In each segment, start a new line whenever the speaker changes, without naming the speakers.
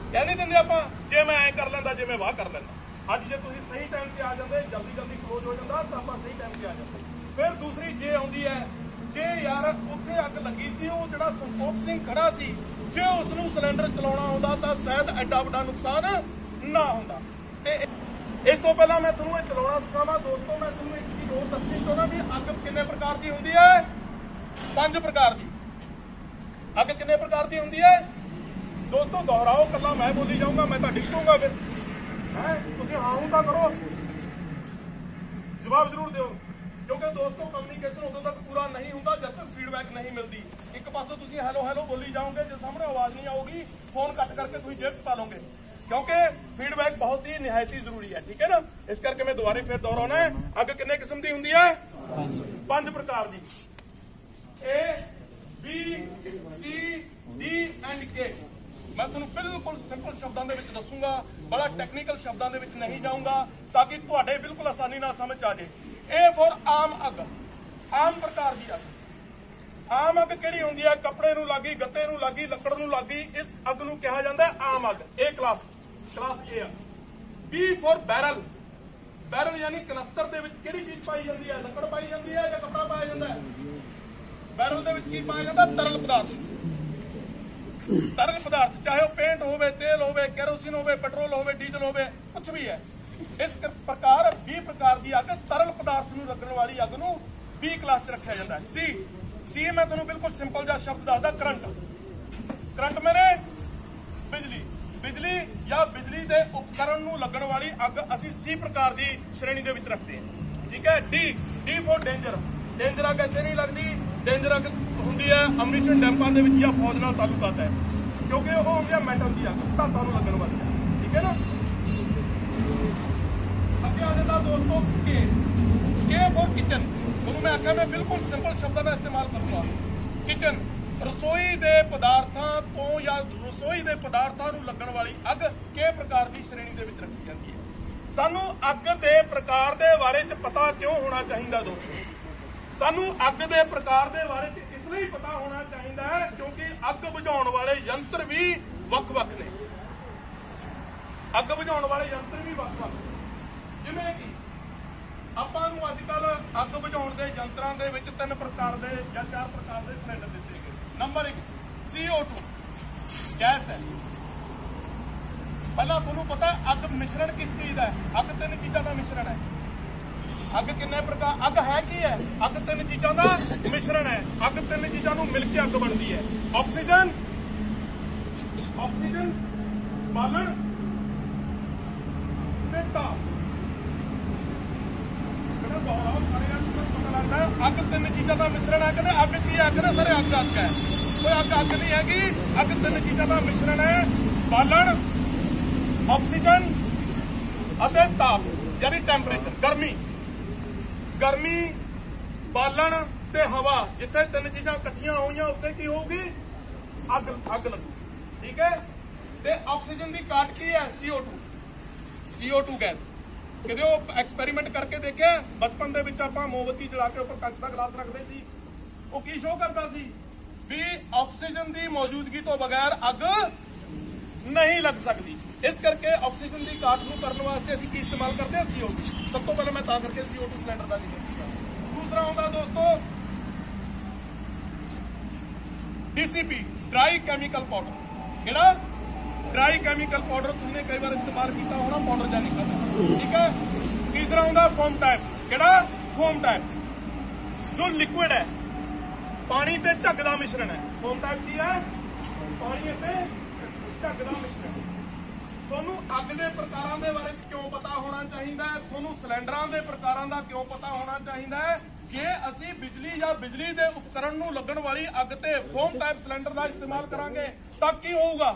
कह नहीं देंगे आप जे मैं ऐ कर लेंदा जे मैं वाह कर लेंदा। अज जे तुसीं सही टाइम से आ जाते जल्दी जल्दी क्लोज हो जाता तो आप सही टाइम से आ जाते। फिर दूसरी जे आउंदी है जे यार उत्थे अग लगी सी वो जिहड़ा संतोख सिंह खड़ा सी जे उसनूं सिलेंडर चलाउणा आउंदा तां शायद एडा वड्डा नुकसान ना हुंदा। ते इस तो पहला मैं तुहानूं इह चलाउणा सिखावां दोस्तों। मैं तुहानूं एक चीज़ होर दस्सणी चाहुंदा भी अग किन्ने प्रकार दी हुंदी है। 5 प्रकार दी अग किन्ने प्रकार दी हुंदी है दोस्तों। दोहराओ कला मैं बोली जाऊंगा मैं तो डिकूंगा फिर है तुसीं हाँ हूं तां करो जवाब जरूर दो क्योंकि दोस्तों कम्युनिकेशन उदों तक पूरा नहीं होता जब तक फीडबैक नहीं मिलती। एक पासों तुसीं हैलो हैलो बोली जाओगे जो सामने आवाज नहीं आऊगी फोन कट करके तुसीं जेब पा लोगे क्योंकि फीडबैक बहुत ही निहायत ही जरूरी है। ठीक है ना। इस करके मैं दोबारा फिर दोहराना है अग किन्ने किस्म की हुंदी है 5 प्रकार की A B C D and K. मैं तुहानूं बिल्कुल सिंपल शब्दों के दसूंगा बड़ा टैक्नीकल शब्दों के नहीं जाऊंगा ताकि तुहाडे बिल्कुल आसानी नाल समझ आ जाए। ए फॉर आम अग आम प्रकार की अग। आम अग किहड़ी हुंदी है कपड़े नूं लगी गत्ते नूं लगी लकड़ नूं लगी इस अग नूं कहा जाता है आम अग। ए क्लास ए है। बी फॉर बैरल बैरल यानी कनस्तर दे विच किहड़ी चीज पाई जाती है लकड़ पाई जाती है या कपड़ा पाया जाता है। बैरल दे विच की पाया जाता है तरल पदार्थ। तरल पदार्थ चाहे वह पेंट होवे तेल होवे केरोसिन होवे पेट्रोल होवे डीजल होवे कुछ भी है। इस प्रकार 20 प्रकार की अग तरल पदार्थ नूं लगण वाली अग नूं 20 क्लास च रखा जाता है। सी मैं तुहानूं बिल्कुल सिंपल जिहा शब्द दसदा करंट। करंट मैंने बिजली बिजली या बिजली के उपकरण नूं लगण वाली अग असीं सी प्रकार की श्रेणी दे विच रखते हैं। ठीक है। डी फॉर डेंजर डेंजर अग इत्थे नहीं लगती। डेंजर अग हुंदी है अमनीशन डैंपां दे विच या फौज नाल ताल्लुकात है क्योंकि वो हुंदी है मैटल दी अग धातां नूं लगण वाली है। ठीक है ना। अगे आ जाता दोस्तों के फॉर किचन। तुहानूं मैं आख्या मैं बिल्कुल सिंपल शब्दां का इस्तेमाल करूंगा। किचन रसोई के पदार्थों तो या रसोई के पदार्थों नूं लगण वाली अग के प्रकार की श्रेणी दे विच रखी जाती है। सानू अग के प्रकार के बारे च पता क्यों होना चाहिए दोस्तों। सानू अग के प्रकार के बारे च इसलिए पता होना चाहिए है क्योंकि अग बुझाउण वाले यंत्र भी वख-वख ने। अग बुझाउण वाले यंत्र भी वख-वख जिवें कि आपां नूं अजकल अग बुझाउण दे यंत्रां दे विच 3 प्रकार के या 4 प्रकार के सिलेंडर दिते गए। नंबर 1 CO2 गैस है। पहला तुहानूं पता अग मिश्रण किस चीज़ का है। अग 3 चीज़ों का मिश्रण है। अग किन्ने प्रकार अग है की है अग 3 चीज़ों का मिश्रण है। अग 3 चीज़ों को मिलकर अग बनती है। ऑक्सीजन ऑक्सीजन बालन ते ताप। अग 3 चीज़ों का मिश्रण है। कहते अग की है कहते सर अग अग है कोई अग नहीं हैगी। अग 3 चीज़ों का मिश्रण है बालन ऑक्सीजन और ताप यानी टैंपरेचर गर्मी गर्मी बालन ते हवा जिथे 3 चीज़ां इकट्ठियां होईयां उत्थे की होगी अग अग लगू। ठीक है। ते ऑक्सीजन की काट की है CO2 गैस। कदे एक्सपेरीमेंट करके देखे बचपन दे विच आपां मोमबत्ती जला के उपर कंच दा गिलास रखते सी वो की शो करता सी भी ऑक्सीजन की मौजूदगी तो बगैर अग नहीं लग सकती। इस करके ऑक्सीजन की घाट को करने वास्ते असीं की इस्तेमाल करते हैं CO2। सब तो पहले मैं तां करके CO2 सिलेंडर का जिक्र किया। दूसरा होगा दोस्तों DCP ड्राई केमिकल पाउडर। केड़ा ड्राई केमिकल पाउडर तुमने कई बार इस्तेमाल किया होना पाउडर जा निकलता। ठीक है। तीसरा होगा फोम टाइप। केड़ा फोम टाइप जो लिक्विड है पानी ते झग दा मिश्रण है। फोम टाइप की है पानी ते झग दा मिश्रण। ਤੁਹਾਨੂੰ ਅੱਗ ਦੇ ਪ੍ਰਕਾਰਾਂ ਦੇ ਬਾਰੇ क्यों पता होना चाहिए है। ਤੁਹਾਨੂੰ ਸਿਲੰਡਰਾਂ ਦੇ ਪ੍ਰਕਾਰਾਂ ਦਾ क्यों पता होना चाहिए है। ਜੇ ਅਸੀਂ ਬਿਜਲੀ ਜਾਂ ਬਿਜਲੀ ਦੇ ਉਪਕਰਨ ਨੂੰ ਲੱਗਣ ਵਾਲੀ ਅੱਗ ਤੇ ਫੋਮ ਟਾਈਪ ਸਿਲੰਡਰ ਦਾ ਇਸਤੇਮਾਲ ਕਰਾਂਗੇ ਤਾਂ ਕੀ ਹੋਊਗਾ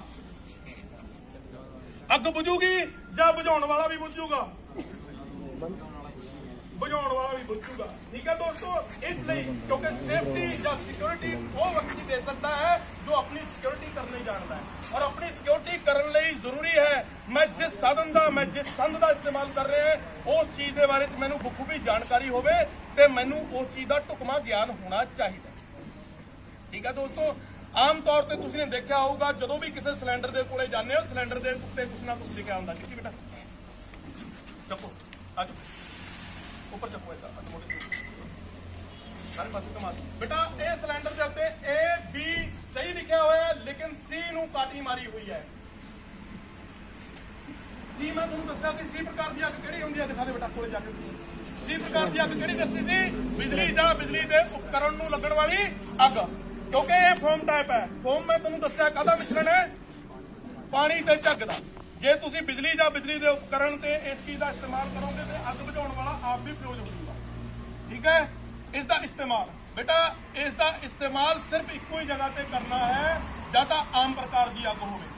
ਅੱਗ ਬੁਝੂਗੀ ਜਾਂ ਬੁਝਾਉਣ ਵਾਲਾ ਵੀ ਬੁਝੂਗਾ बुझाने वाला भी बुझूगा। ठीक है दोस्तों। इसलिए क्योंकि सेफ्टी या सिक्योरिटी वो व्यक्ति दे सकता है जो अपनी सिक्योरिटी करने जानता है और अपनी सिक्योरिटी करने लिए जरूरी है मैं जिस साधन का मैं जिस संद का इस्तेमाल कर रहे हैं उस चीज के बारे में मैनू बखूबी जानकारी होवे ते मैनू उस चीज का ढुकमा ज्ञान होना चाहिए। ठीक है दोस्तों। ਆਮ ਤੌਰ ਤੇ ਤੁਸੀਂ ਨੇ ਦੇਖਿਆ ਹੋਊਗਾ ਜਦੋਂ ਵੀ ਕਿਸੇ ਸਿਲੰਡਰ ਦੇ ਕੋਲੇ ਜਾਂਦੇ ਹੋ ਸਿਲੰਡਰ ਦੇ ਉੱਤੇ ਕੁਛ ਨਾ ਕੁਛ ਲਿਖਿਆ ਹੁੰਦਾ। ਕਿੱਥੇ ਬੇਟਾ ਚੱਕੋ ਅੱਜ ਉੱਪਰ ਚੱਕੋ ਇਹਦਾ ਅੱਜ ਮੋੜੇ ਸਾਰੇ ਪਾਸੇ ਕਮਾ ਬੇਟਾ ਇਹ ਸਿਲੰਡਰ ਦੇ ਉੱਤੇ A B ਸਹੀ ਲਿਖਿਆ ਹੋਇਆ ਹੈ ਲੇਕਿਨ C ਨੂੰ ਕਾਟੀ ਮਾਰੀ ਹੋਈ ਹੈ। C ਮੈਂ ਤੁਹਾਨੂੰ ਦੱਸਿਆ ਸੀ C ਪ੍ਰਕਾਰ ਦੀ ਅੱਗ ਕਿਹੜੀ ਹੁੰਦੀ ਹੈ ਦਿਖਾ ਦੇ ਬੇਟਾ ਕੋਲੇ ਜਾ ਕੇ। C ਪ੍ਰਕਾਰ ਦੀ ਅੱਗ ਕਿਹੜੀ ਦੱਸੀ ਸੀ ਬਿਜਲੀ ਜਾਂ ਬਿਜਲੀ ਦੇ ਉਪਕਰਨ ਨੂੰ ਲੱਗਣ ਵਾਲੀ ਅੱਗ क्योंकि ये फोम टाइप है। फोम मैं तुहानू दस्सिया काहदा मिश्रण है पानी ते झग दा। जे तुसी बिजली जां बिजली दे उपकरण ते इस चीज का इस्तेमाल करोगे तो अग बुझाउण वाला आप भी फ्यूज हो जाऊगा। ठीक है इसका इस्तेमाल बेटा इसका इस्तेमाल सिर्फ इक्को ही जगह ते करना है जां तां आम प्रकार की अग होवे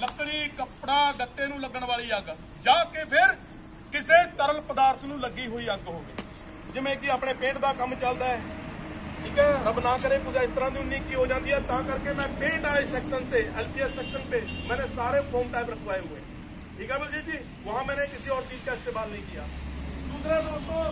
लकड़ी कपड़ा गत्ते नूं लगण वाली अग जाके फिर किसी तरल पदार्थ नूं लगी हुई अग होवे जिवें कि अपने पेंट का काम चलता है। ठीक है रब ना करे कुछ इस तरह की उन्नीकी हो जाती है ता करके मैं पेंट वाले सेक्शन पे LPS सेक्शन पे मैंने सारे फोम टाइप रखवाए हुए। ठीक है बलजीत जी वहां मैंने किसी और चीज का इस्तेमाल नहीं किया। दूसरा दोस्तों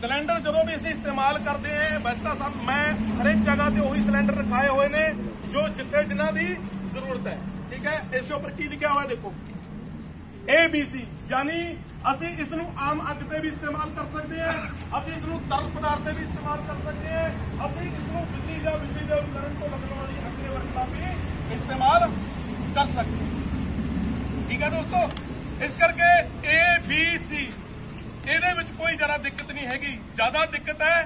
सिलेंडर जो भी इसे इस्तेमाल करते हैं वैसे तो सब मैं हर एक जगह से वही सिलेंडर रखाए हुए ने जो जिथे जिन्हों की जरूरत है। ठीक है इसके ऊपर की लिखा हुआ है देखो ABC यानी ਅਸੀਂ ਇਸ ਨੂੰ ਆਮ ਅੱਗ ਤੇ ਵੀ ਇਸਤੇਮਾਲ ਕਰ ਸਕਦੇ ਹਾਂ ਅਸੀਂ ਇਸ ਨੂੰ ਤਰਲ ਪਦਾਰਥ ਤੇ ਵੀ ਇਸਤੇਮਾਲ ਕਰ ਸਕਦੇ ਹਾਂ ਅਸੀਂ ਇਸ ਨੂੰ ਬਿਜਲੀ ਜਾਂ ਬਿਜਲੀ ਦੇ ਉਪਕਰਨ ਤੋਂ ਲੱਗਣ ਵਾਲੀ ਅੱਗ ਦੇ ਵਰਤੋਂ ਵੀ ਇਸਤੇਮਾਲ ਕਰ ਸਕਦੇ ਹਾਂ। ਠੀਕ ਹੈ ਦੋਸਤੋ ਇਸ ਕਰਕੇ ABC ਇਹਦੇ ਵਿੱਚ ਕੋਈ ਜ਼ਿਆਦਾ ਦਿੱਕਤ ਨਹੀਂ ਹੈਗੀ। ਜ਼ਿਆਦਾ ਦਿੱਕਤ ਹੈ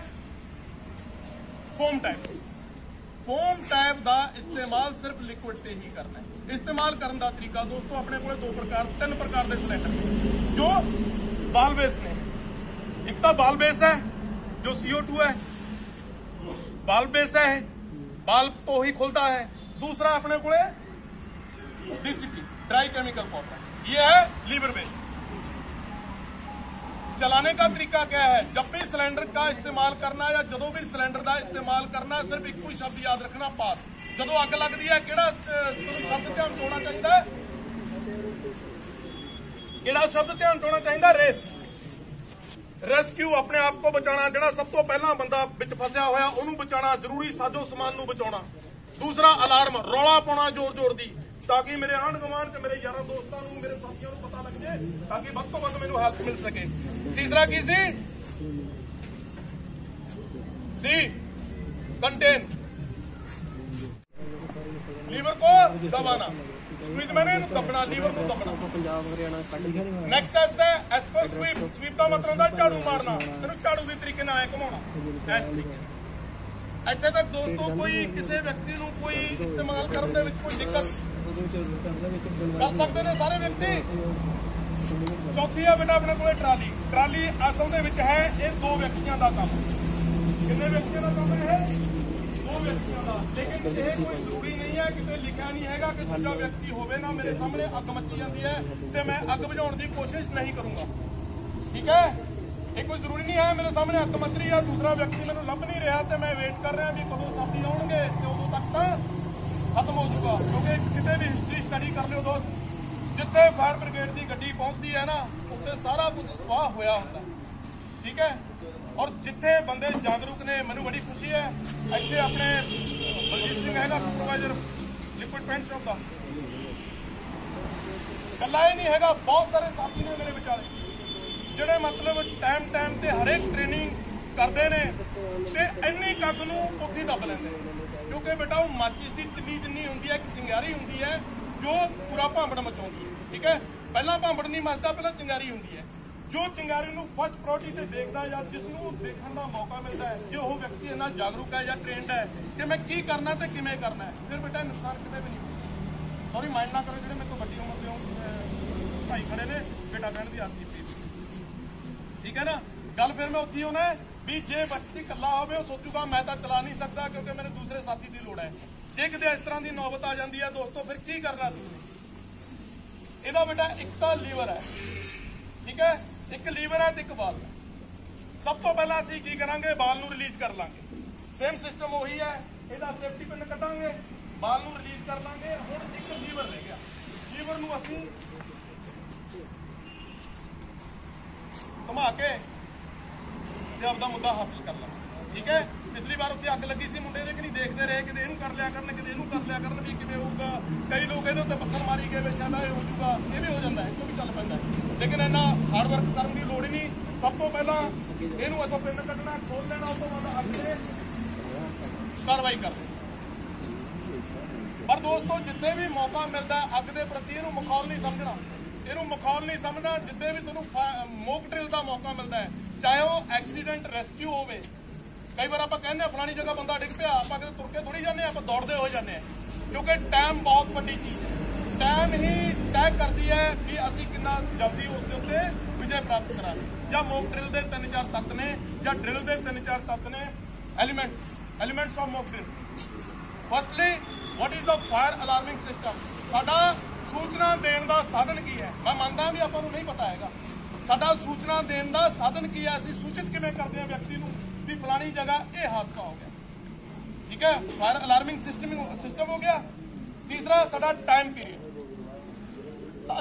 फोम टाइप का इस्तेमाल सिर्फ लिक्विड से ही करना है। इस्तेमाल करने का तरीका दोस्तों अपने को तीन प्रकार के सिलेंडर जो बाल बेस ने एक तो बाल बेस है जो CO2 है बाल बेस है बाल तो ही खुलता है। दूसरा अपने को DCP ड्राई केमिकल पाउडर ये है लीवर बेस। चलाने का तरीका क्या है जब भी सिलेंडर का इस्तेमाल करना या जो भी सिलेंडर का इस्तेमाल करना सिर्फ एक ही शब्द याद रखना पास। जो अग लगती है कि शब्द ध्यान होना चाहिए कि शब्द ध्यान होना चाहिए रेस रेस्क्यू अपने आप को बचाना जो सब तो पहला बंदा बिच फसिया होया उन्होंने बचाना जरूरी साजो समान नूं बचाना। दूसरा अलार्म रौला पाना जोर जोर दी ताकि मेरे आंढ गुआंढ च मेरे यारों दोस्तों मेरे साथियों को पता लग जाए ताकि वध तो वध मैनूं हेल्प मिल सके। तीसरा की सी कंटेन लीवर को दबाना स्क्वीज मैंने दबना लीवर को दबना। नेक्स्ट है एस्पर स्वीप स्वीप का मतलब होता झाड़ू मारना तेन झाड़ू के तरीके नाल घुमाना इस तरीके। ਇੱਥੇ तक दोस्तों कोई किसी व्यक्ति ਨੂੰ कोई इस्तेमाल करने ਦੇ ਵਿੱਚ कोई दिक्कत कर सकते हैं सारे व्यक्ति। चौथी है बेटा अपने को ट्राली ट्राली असल ਦੇ ਵਿੱਚ है ये दो व्यक्तियों का काम। कितने व्यक्तियों का काम है दो व्यक्तियों का लेकिन ये कोई जरूरी नहीं है कितने लिखा नहीं है कि दूसरा व्यक्ति होवे ना मेरे सामने अग मची जाती है तो मैं अग बुझाने की कोशिश नहीं करूंगा। ठीक है ये कोई जरूरी नहीं है मेरे सामने अग मच रही है दूसरा व्यक्ति मैंने लभ नहीं रहा तो मैं वेट कर रहा भी कदों साथी आउणगे तो उदों तक तो खत्म हो जाऊगा। क्योंकि कितने भी हिस्ट्री स्टडी कर लो दोस्त जिथे फायर ब्रिगेड की गड्डी पहुंचती है ना उत्ते सारा कुछ स्वाह होया होता है। ठीक है और जिथे बंदे जागरूक ने मैनू बड़ी खुशी है इतने अपने बलजीत सिंह है सुपरवाइजर लिक्विड पेंट शॉप का कला ही नहीं है बहुत सारे साथी ने मेरे विचारे ਜਿਹੜੇ मतलब टाइम टाइम ਤੇ हरेक ट्रेनिंग करते हैं तो इन्नी कग नूं उत्थे दब लेंदे क्योंकि बेटा वो माचिस की तिन्नी जिन्नी होंदी है एक चिंगारी होंदी है जो पूरा भांबड़ मचाउंदी है। ठीक है पहला भांबड़ नहीं मचदा पहला चिंगारी होंदी है जो चिंगारी नूं फर्स्ट प्रायोरिटी ते देखदा या जिसनूं देखण दा मौका मिलता है जो वो व्यक्ति इन्ना जागरूक है या ट्रेंड है कि मैं की करना ते किवें करना है फिर बेटा नुकसान किते भी नहीं। सॉरी माइंड ना करो जिहड़े मेरे तो बड़ी उम्र दे भाई खड़े ने बेटा बहन की आदत कीती। ठीक है ना गल फिर मैं उत्थे होना भी जे व्यक्ति कला हो सोचूगा मैं तो चला नहीं सकता क्योंकि मेरे दूसरे साथी की लोड़ है। जे किते इस तरह की नौबत आ जाती है दोस्तों फिर की करना तुसीं इहदा बेटा एक तो लीवर है। ठीक है एक लीवर है तो एक बाल है। सब तो पहला असीं की करांगे बाल नूं रिलीज कर लांगे सेम सिस्टम वही है इहदा सेफ्टी पिन कटांगे बाल नूं रिलीज कर लांगे। हुण एक लीवर रह गया लीवर नूं असीं समझा के ਤੇ ਆਪਦਾ ਮੁੱਦਾ ਹਾਸਲ ਕਰ ਲਾ। ਠੀਕ ਹੈ, ਪਿਛਲੀ ਵਾਰ ਉੱਥੇ ਅੱਗ ਲੱਗੀ ਸੀ, ਮੁੰਡੇ ਦੇ ਕਿ ਨਹੀਂ ਦੇਖਦੇ ਰਹੇ, ਕਿਤੇ ਇਹਨੂੰ ਕਰ ਲਿਆ ਕਰਨ, ਕਿਤੇ ਇਹਨੂੰ ਕਰ ਲਿਆ ਕਰਨ, ਵੀ ਕਿਵੇਂ ਹੋਊਗਾ। ਕਈ ਲੋਕ ਇਹਦੇ ਉੱਤੇ ਪੱਥਰ ਮਾਰੀ ਗਏ, ਸ਼ਾਇਦ ਇਹ ਹੋ ਜੂਗਾ, ਇਹ ਵੀ ਹੋ ਜਾਂਦਾ ਹੈ, ਇਹ ਵੀ ਚੱਲ ਪੈਂਦਾ ਹੈ। ਲੇਕਿਨ ਇੰਨਾ ਹਾਰਡ ਵਰਕ ਕਰਨ ਦੀ ਲੋੜ ਹੀ ਨਹੀਂ। ਸਭ ਤੋਂ ਪਹਿਲਾਂ ਇਹਨੂੰ ਇੱਥੋਂ ਪਿੰਨ ਕੱਢਣਾ, ਖੋਲ ਲੈਣਾ, ਉਸ ਤੋਂ ਬਾਅਦ ਅੱਗ ਤੇ ਕਾਰਵਾਈ ਕਰਨੀ। ਪਰ ਦੋਸਤੋ, ਜਿੱਥੇ ਵੀ ਮੌਕਾ ਮਿਲਦਾ ਅੱਗ ਦੇ ਪ੍ਰਤੀ ਇਹਨੂੰ ਮਖੌਲ ਨਹੀਂ ਸਮਝਣਾ, ਇਹਨੂੰ ਮਖੌਲ ਨਹੀਂ ਸਮਝਣਾ। ਜਿੱਦੇ ਵੀ ਤੁਹਾਨੂੰ ਮੋਕ ਡਰਿਲ ਦਾ ਮੌਕਾ ਮਿਲਦਾ ਹੈ, ਚਾਹੇ ਉਹ ਐਕਸੀਡੈਂਟ ਰੈਸਕਿਊ ਹੋਵੇ। ਕਈ ਵਾਰ ਆਪਾਂ ਕਹਿੰਦੇ ਫਲਾਣੀ ਜਗ੍ਹਾ ਬੰਦਾ ਡਿੱਗ ਪਿਆ, ਆਪਾਂ ਕਿਤੇ ਤੁਰ ਕੇ ਥੋੜੀ ਜਾਂਦੇ, ਆਪਾਂ ਦੌੜਦੇ ਹੋ ਜਾਂਦੇ ਹਾਂ। ਕਿਉਂਕਿ ਟਾਈਮ ਬਹੁਤ ਵੱਡੀ ਚੀਜ਼ ਹੈ, ਟਾਈਮ ਹੀ ਤੈਅ ਕਰਦੀ ਹੈ ਕਿ ਅਸੀਂ ਕਿੰਨਾ ਜਲਦੀ ਉਸ ਦੇ ਉੱਤੇ ਵਿਜੇ ਪ੍ਰਾਪਤ ਕਰਾਂਗੇ। ਜਾਂ ਮੋਕ ਡਰਿਲ ਦੇ 3-4 ਤੱਤ ਨੇ, ਜਾਂ ਡਰਿਲ ਦੇ 3-4 ਤੱਤ ਨੇ। Elements of mock drill. Firstly, what is the fire alarming system. ਸਾਡਾ ਸੂਚਨਾ ਦੇਣ ਦਾ ਸਾਧਨ ਕੀ ਹੈ। ਮੈਂ ਮੰਨਦਾ ਵੀ ਆਪਾਂ ਨੂੰ ਨਹੀਂ ਪਤਾ ਹੈਗਾ ਸਾਡਾ ਸੂਚਨਾ ਦੇਣ ਦਾ ਸਾਧਨ ਕੀ ਹੈ। ਅਸੀਂ ਸੂਚਿਤ ਕਿਵੇਂ ਕਰਦੇ ਹਾਂ ਵਿਅਕਤੀ ਨੂੰ ਵੀ ਫਲਾਣੀ ਜਗ੍ਹਾ ਇਹ ਹਾਦਸਾ ਹੋ ਗਿਆ। ਠੀਕ ਹੈ, ਫਾਇਰ ਅਲਾਰਮਿੰਗ ਸਿਸਟਮ ਹੋ ਗਿਆ। ਤੀਸਰਾ, ਸਾਡਾ ਟਾਈਮ ਪੀਰੀਅਡ।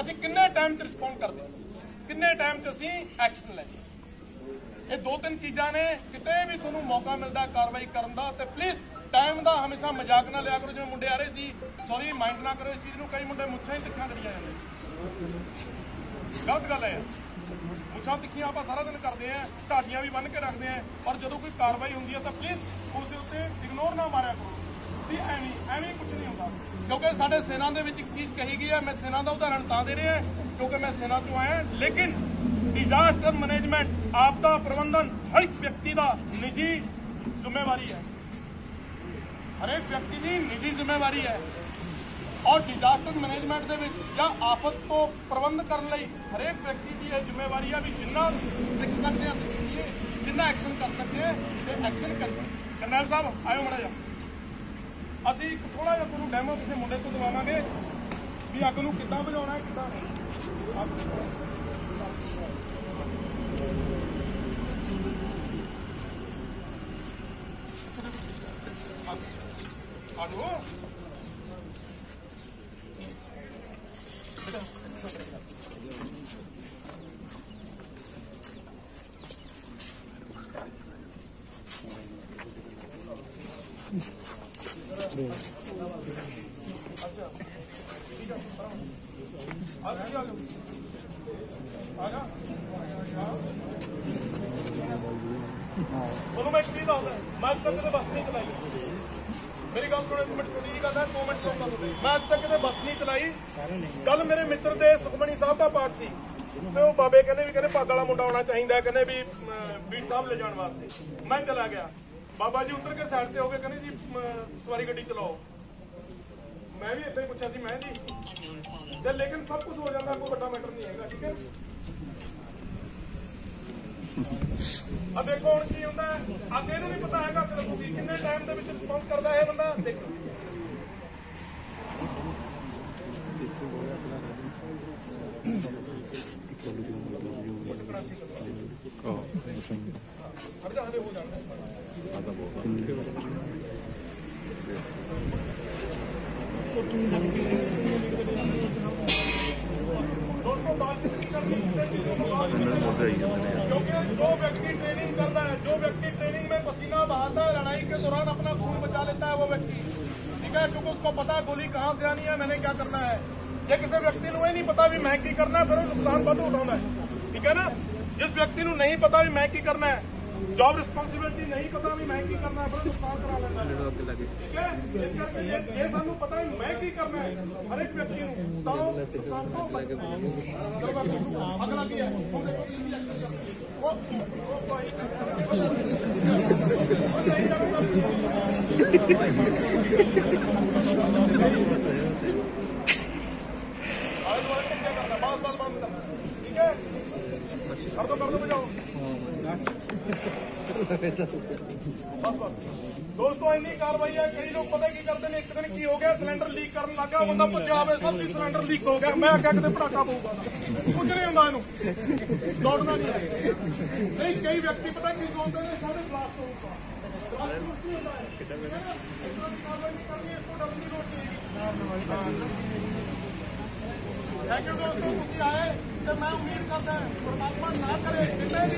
ਅਸੀਂ ਕਿੰਨੇ ਟਾਈਮ 'ਚ ਰਿਸਪੌਂਡ ਕਰਦੇ ਹਾਂ, ਕਿੰਨੇ ਟਾਈਮ 'ਚ ਅਸੀਂ ਐਕਸ਼ਨ ਲੈਂਦੇ। ਇਹ 2-3 ਚੀਜ਼ਾਂ ਨੇ। ਕਿਤੇ ਵੀ ਤੁਹਾਨੂੰ ਮੌਕਾ ਮਿਲਦਾ ਕਾਰਵਾਈ ਕਰਨ ਦਾ, ਤੇ ਪਲੀਜ਼ ਟਾਈਮ ਦਾ ਹਮੇਸ਼ਾ ਮਜ਼ਾਕ ਨਾ ਲਿਆ ਕਰੋ। ਜਿਵੇਂ ਮੁੰਡੇ ਆ ਰਹੇ ਸੀ, ਸੌਰੀ ਮਾਈਂਡ ਨਾ ਕਰੋ ਇਸ ਚੀਜ਼ ਨੂੰ। ਕਈ ਮੁੰਡੇ ਮੁੱਛਾਂ ਹੀ ਤਿੱਖੀਆਂ ਕਰੀ ਜਾਂਦੇ, ਗਲਤ ਗੱਲ ਹੈ। ਮੁੱਛਾਂ ਤਿੱਖੀਆਂ ਆਪਾਂ ਸਾਰਾ ਦਿਨ ਕਰਦੇ ਆ, ਢਾਡੀਆਂ ਵੀ ਬੰਨ੍ਹ ਕੇ ਰੱਖਦੇ ਆ, ਪਰ ਜਦੋਂ ਕੋਈ ਕਾਰਵਾਈ ਹੁੰਦੀ ਹੈ ਤਾਂ ਪਲੀਜ਼ ਉਸ ਦੇ ਉੱਤੇ ਇਗਨੋਰ ਨਾ ਮਾਰਿਆ ਕਰੋ ਵੀ ਐਵੇਂ ਕੁਝ ਨਹੀਂ ਹੁੰਦਾ। ਕਿਉਂਕਿ ਸਾਡੇ ਸੈਨਾ ਦੇ ਵਿੱਚ ਇੱਕ ਚੀਜ਼ ਕਹੀ ਗਈ ਹੈ। ਮੈਂ ਸੈਨਾ ਦਾ ਉਦਾਹਰਣ ਤਾਂ ਦੇ ਰਿਹਾ ਕਿਉਂਕਿ ਮੈਂ ਸੈਨਾ ਤੋਂ ਆਇਆ। ਲੇਕਿਨ डिजास्टर मैनेजमेंट, आपदा प्रबंधन हर एक व्यक्ति का निजी जिम्मेवारी है। हर एक व्यक्ति की निजी जिम्मेवारी है। और डिजास्टर मैनेजमेंट दे विच या आफत को प्रबंध करने लई हर एक व्यक्ति की यह जिम्मेवारी है भी जिन्ना सीख सकते हैं सीखिए, जिन्ना एक्शन कर सकते हैं तो एक्शन करिए। करनैल साहब आयो माड़ा जा, असीं थोड़ा जिहा तुहानूं डैमो किसी मुंडे तो दवावांगे भी अग नूं किद्दां बुझाउणा है, किद्दां नहीं। मैं एक चीज आता है, मैं अब तक बस नहीं चलाई। मेरी गल सुनो, 1 मिनट थोड़ी गल है, 2 मिनट लोग कर। मैं अब तक बस नहीं चलाई। कल मेरे मित्र दे सुखमनी साहब का पाठ सी, तो बाबे कहने भी कहने पग वाला मुंडा होना चाहिए, कहने भी बीट साहब ले जाने वास्ते। मैं चला गया, बाबा जी उतर के साइड से हो गए, कहने जी सवारी गड्डी चलाओ। मैं भी इतना ही पूछा सी, मैं जी लेकिन सब कुछ हो जाता, कोई बड़ा मैटर नहीं है। ठीक है, अब देखो हुण की हुंदा है, अग इहनूं नहीं पता हैगा कि किन्ने टाइम दे विच रिस्पॉन्स करदा है बंदा। देखो हो जाता दोस्तों, बात करनी जो व्यक्ति ट्रेनिंग करता है, जो व्यक्ति ट्रेनिंग में पसीना बहाता है, लड़ाई के दौरान अपना खून बचा लेता है वो व्यक्ति, ठीक है, क्योंकि उसको पता है गोली कहाँ से आनी है, मैंने क्या करना है। जे किसी व्यक्ति को नहीं पता भी मैं की करना है, फिर वो नुकसान बहुत उठाना है। ठीक है ना, जिस व्यक्ति को नहीं पता भी मैं की करना है, जॉब रिस्पॉन्सिबिलिटी नहीं पता भी मैं की करना है, फिर नुकसान करा लेता है। ठीक है, इस करके ये सानू पता है मैं की करना है, हर एक व्यक्ति को नुकसान को अगला किया ठीक है, कर दो बजाओ। दोस्तों इन्नी कार्रवाई है। कई लोग पता की करते हैं, एक दिन की हो गया सिलेंडर लीक करने लगा, बंदा भुजा आवे, सब सिलेंडर लीक हो गया। मैं आख्या कि पटाखा पऊगा, कुछ नहीं होता, इनू दौड़ना नहीं है। नहीं, कई व्यक्ति पता की सोचते हैं सारे ब्लास्ट होगा, कार्रवाई नहीं करनी, इसको डरने की जरूरत नहीं है। ਥੈਂਕ ਯੂ ਦੋਸਤੋ, ਤੁਸੀਂ ਆਏ ਤੇ ਮੈਂ ਉਮੀਦ ਕਰਦਾ ਪਰਮਾਤਮਾ ਨਾ ਕਰੇ ਜਿੰਨੇ ਵੀ